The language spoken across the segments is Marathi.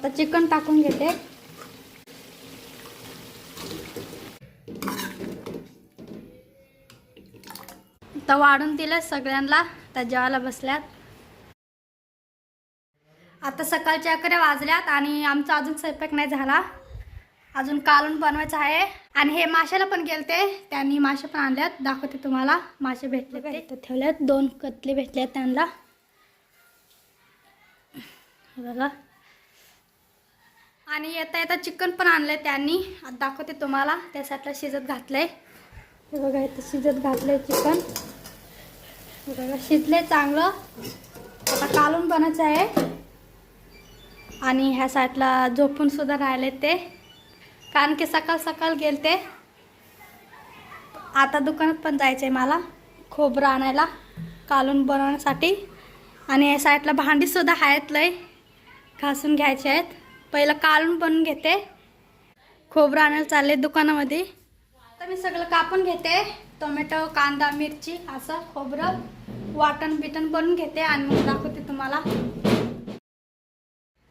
आता चिकन टाकून घेते। आता वाढून दिलं सगळ्यांना, त्या जेवायला बसल्यात। आता सकाळच्या 11 वाजल्यात आणि आमचा अजून स्वयंपाक नाही झाला, अजून कालवण बनवायचं आहे। आणि हे माशाला पण गेलते, त्यांनी मासे पण आणल्यात, दाखवते तुम्हाला। मासे भेटले ते ठेवल्यात, 2 कतले भेटल्यात त्यांना बघा। आणि येता येता चिकन पण आणलंय त्यांनी, आता दाखवते तुम्हाला। त्यासाठी शिजत घातलंय, हे बघा इथं शिजत घातलंय चिकन, हे बघा शिजलंय चांगलं। आता कालवण बनायचं आहे। आणि ह्या साईडला झोपून सुद्धा राहिले ते, कारण की सकाळ सकाळ गेलते। आता दुकानात पण जायचंय मला, खोबरं आणायला कालवण बनवण्यासाठी। आणि या साईडला भांडी सुद्धा आहेत, लय घासून घ्यायचे आहेत। पहिलं कालवण बनवून घेते, खोबरं आणायला चालले दुकानामध्ये। आता मी सगळं कापून घेते, टोमॅटो, कांदा, मिरची, असं खोबरं वाटण बिटण बनवून घेते आणि मग दाखवते तुम्हाला।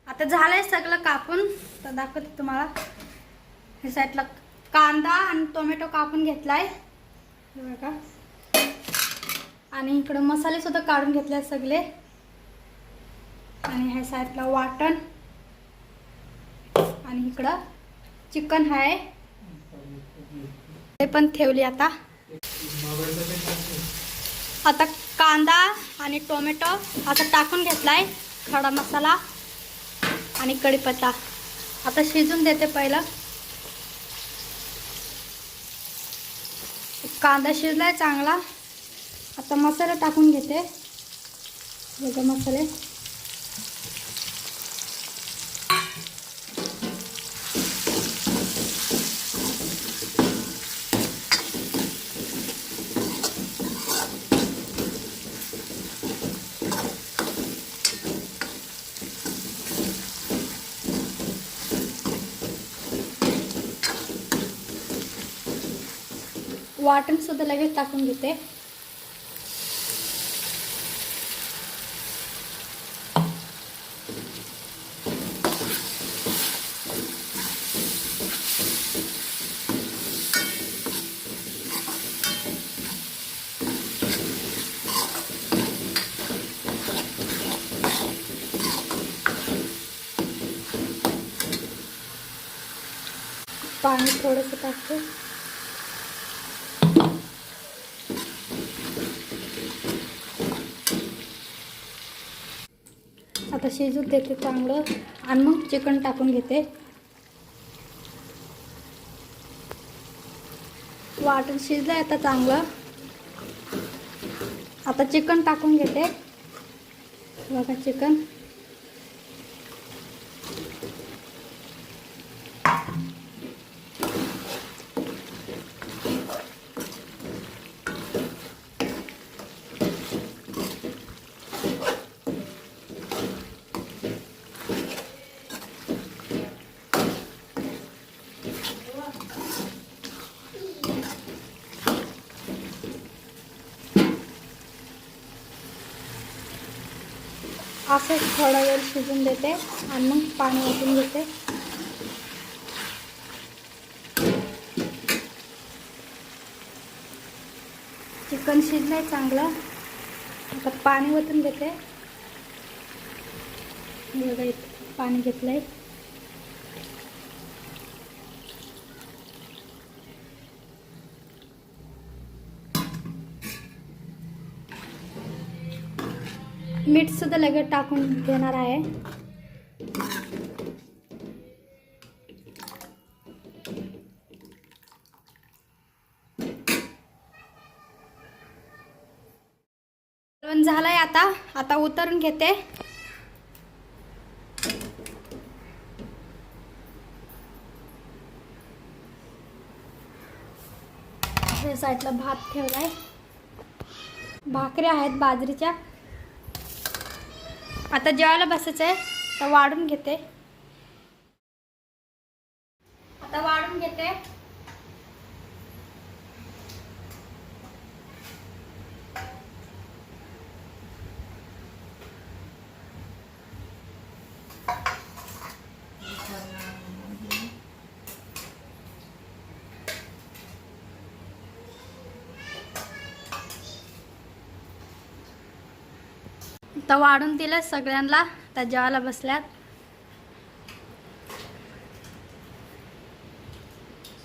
आता झालंय सगळं कापून, तर दाखवते तुम्हाला। हे साईडला कांदा आणि टोमॅटो कापून घेतलाय, हे बघा। आणि इकडं मसाले सुद्धा काढून घेतले सगळे। आणि ह्या साईडला वाटण, आणि इकडं चिकन आहे, ते पण ठेवली। आता कांदा आणि टोमॅटो आता टाकून घेतलाय, खडा मसाला आणि कढीपत्ता आता शिजून देते। पहिलं कांदा शिजलाय चांगला, आता मसाला टाकून घेते, बघा मसाले। वाटण सुद्धा लगेच टाकून घेते। पाणी थोडंसं टाकते, आता शिजू देते चांगलं आणि मग चिकन टाकून घेते। वाटण शिजलंय आता चांगलं, आता चिकन टाकून घेते, बघा चिकन। असं थोडा वेळ शिजून देते आणि मग पाणी ओतून घेते। चिकन शिजलंय चांगलं, आता पाणी ओतून घेते, बघा इथं पाणी घेतलंय। मीठ सुद्धा लगेच टाकून घेणार आहे। कालवण झालंय आता उतरून घेते। हे साईडला भात ठेवलाय, भाकऱ्या आहेत बाजरीच्या। आता जेवायला बसायचं आहे, तर वाढून घेते, आता वाढून घेते। तर वाढून दिलं सगळ्यांना, तर जेवायला बसल्यात.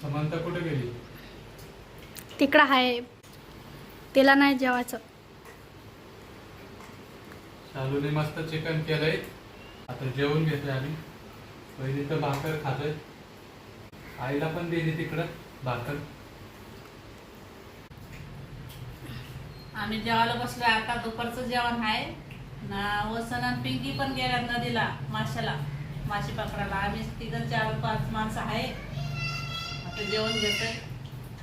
समंता कुठे गेली? तिकडं आहे, तिला नाही जेवायचं. शालूने मस्त चिकन केलंय, आता जेवून घेतोय आम्ही. पहिली तर भाकर खातोय, आईला पण दिली तिकडं भाकर. आम्ही जेवायला बसलोय. आता दुपारचं जेवण आहे ना. वसन आणि पिंकी पण गेल्या नदीला माशाला, मासे पकडायला. आम्ही तिकडं 4-5 माणसं आहे. आता जेवण घेतोय.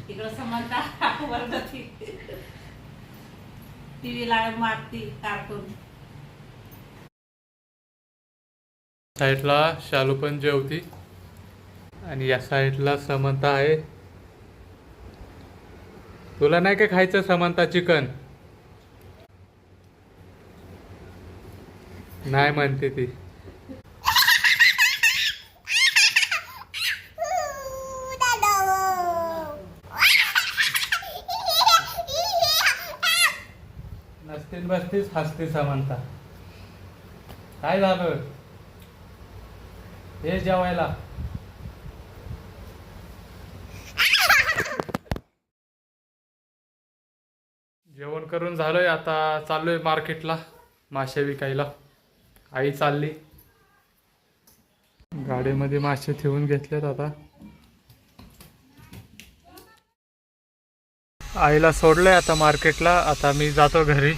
तिकडं समजता वरती टीव्ही लावून मारती कार्टून. साईडला शालू पण जेवती आणि या साईडला समंता आहे. तुला नाही का खायचं समंता चिकन? नाही म्हणते ती. नसतील बसतीच हसते समंता. काय झालं? हे जेवायला. जेवण करून झालंय, आता चाललोय मार्केटला मासे विकायला. आई चालली, गाडीमध्ये मासे ठेवून घेतलेत. आता आईला सोडलंय आता मार्केटला. आता मी जातो घरी.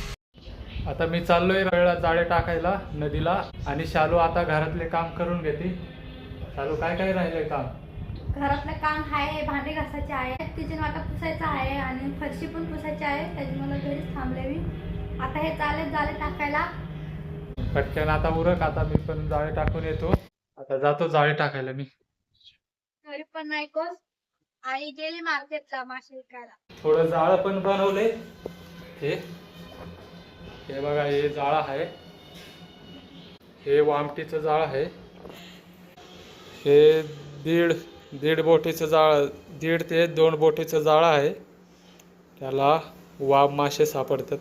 आता मी चाललोय रळला जाळे टाकायला नदीला, आणि शालू आता घरातले काम करून घेते. शालू काय काय राहिलंय काम? घरातलं काम आहे, भांडे घासायचे आहे, किचन वाटा पुसायचं आहे आणि फरशी पण पुसायची आहे. त्याच्यामुळे घरीच थांबले मी. आता हे जाळे टाकायला. पटकन आता उरक, आता मी पण जाळे टाकून येतो. आता जातो जाळे टाकायला मी. घरी पण नाही कोण, आई गेली मार्केटला मासे विकायला. थोडं जाळं पण बनवले. हे बघा, हे जाळं आहे, हे वामटीचं जाळं आहे. हे दीड बोटीचं जाळं, 1.5 ते 2 बोटीचं जाळं आहे. त्याला वाम मासे सापडतात.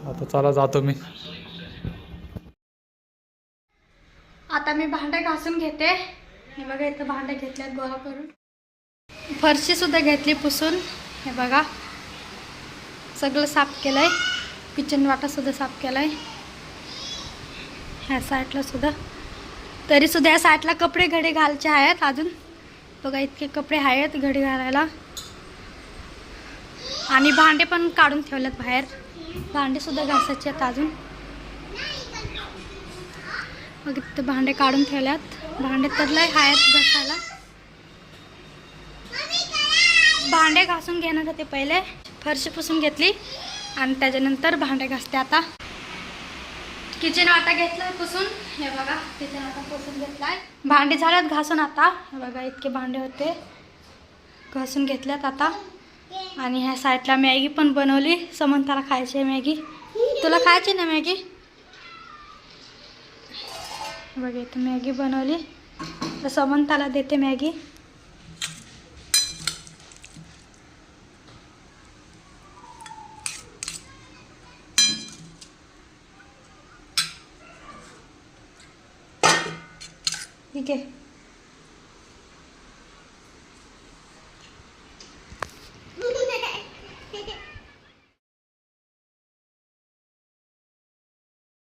आता चला जातो मी. आता मी भांडे घासून घेते. हे बघा, इथं भांडे घेतलेत गोळा करून. फरशी सुद्धा घेतली पुसून. हे बघा, सगळं साफ केलंय. किचन वाटा सुद्धा साफ केलाय. ह्या साईडला सुद्धा. तरी सुद्धा या साईडला कपडे घडी घालायचे आहेत अजून. बघा, इतके कपडे आहेत घडी घालायला. आणि भांडे पण काढून ठेवलेत बाहेर. भांडे सुद्धा घासायचे आहेत अजून. मग इथं भांडे काढून ठेवल्यात. भांडे तर लय आहेत घासायला. भांडे घासून घेणार होते पहिले. फरशी पुसून घेतली आणि त्याच्यानंतर भांडे घासते. आता किचन वाटा घेतलाय पुसून. हे बघा, किचन वाटा पुसून घेतलाय. भांडे झाल्यात घासून. आता हे बघा, इतके भांडे होते, घासून घेतल्यात आता. आणि ह्या साईडला मॅगी पण बनवली. समंताला खायची आहे मॅगी. तुला खायची ना मॅगी? बघा, इथं मॅगी बनवली, तर समंताला देते मॅगी. ठीक आहे.